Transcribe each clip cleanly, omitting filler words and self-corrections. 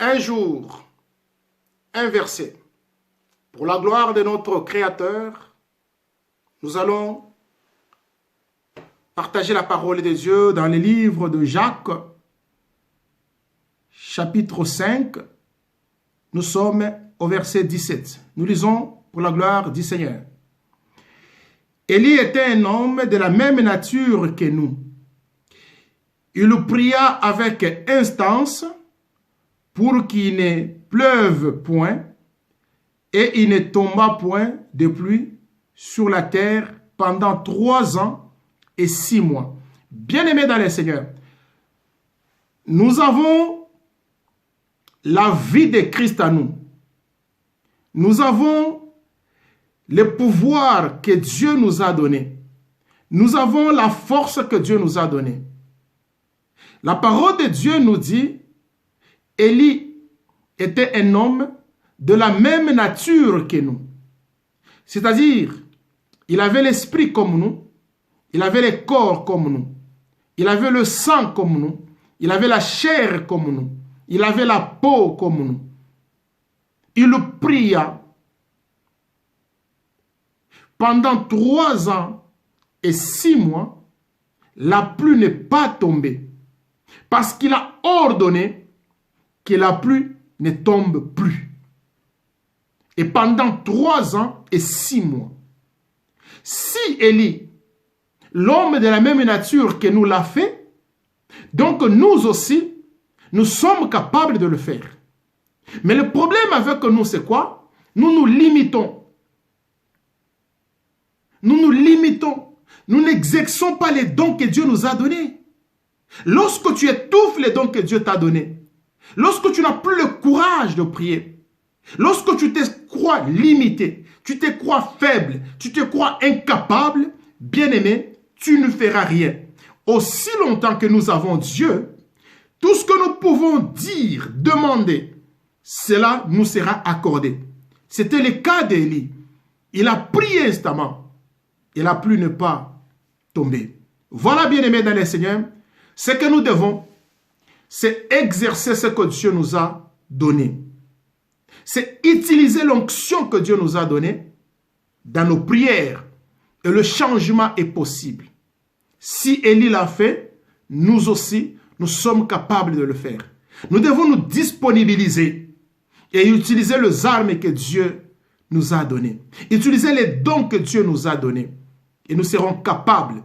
un jour, un verset. Pour la gloire de notre Créateur, nous allons partager la parole de Dieu dans le livre de Jacques, chapitre 5. Nous sommes au verset 17. Nous lisons pour la gloire du Seigneur. Élie était un homme de la même nature que nous. Il pria avec instance pour qu'il ne pleuve point et il ne tomba point de pluie sur la terre pendant 3 ans et 6 mois. Bien-aimés dans le Seigneur, nous avons la vie de Christ à nous. Nous avons le pouvoir que Dieu nous a donné. Nous avons la force que Dieu nous a donnée. La parole de Dieu nous dit, Élie était un homme de la même nature que nous. C'est-à-dire, il avait l'esprit comme nous, il avait le corps comme nous, il avait le sang comme nous, il avait la chair comme nous, il avait la peau comme nous. Il pria pendant 3 ans et 6 mois, la pluie n'est pas tombée. Parce qu'il a ordonné que la pluie ne tombe plus. Et pendant 3 ans et 6 mois. Si Élie, l'homme de la même nature que nous l'a fait, donc nous aussi, nous sommes capables de le faire. Mais le problème avec nous, c'est quoi? Nous nous limitons. Nous nous limitons. Nous n'exerçons pas les dons que Dieu nous a donnés. Lorsque tu étouffes les dons que Dieu t'a donnés, lorsque tu n'as plus le courage de prier, lorsque tu te crois limité, tu te crois faible, tu te crois incapable, bien-aimé, tu ne feras rien. Aussi longtemps que nous avons Dieu, tout ce que nous pouvons dire, demander, cela nous sera accordé. C'était le cas d'Élie. Il a prié instamment et la pluie n'est pas tombée. Voilà, bien-aimés dans le Seigneur, ce que nous devons, c'est exercer ce que Dieu nous a donné. C'est utiliser l'onction que Dieu nous a donnée dans nos prières. Et le changement est possible. Si Élie l'a fait, nous aussi, nous sommes capables de le faire. Nous devons nous disponibiliser et utiliser les armes que Dieu nous a données. Utiliser les dons que Dieu nous a donnés. Et nous serons capables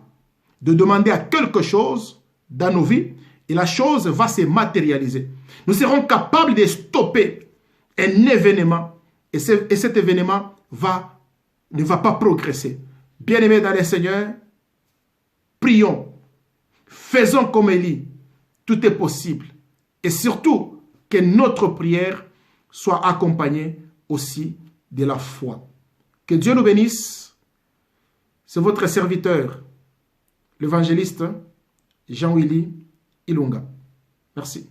de demander à quelque chose dans nos vies et la chose va se matérialiser. Nous serons capables de stopper un événement et cet événement ne va pas progresser. Bien-aimés dans le Seigneur, prions, faisons comme Élie, tout est possible. Et surtout, que notre prière soit accompagnée aussi de la foi. Que Dieu nous bénisse. C'est votre serviteur, l'évangéliste Jean-Willy Ilunga. Merci.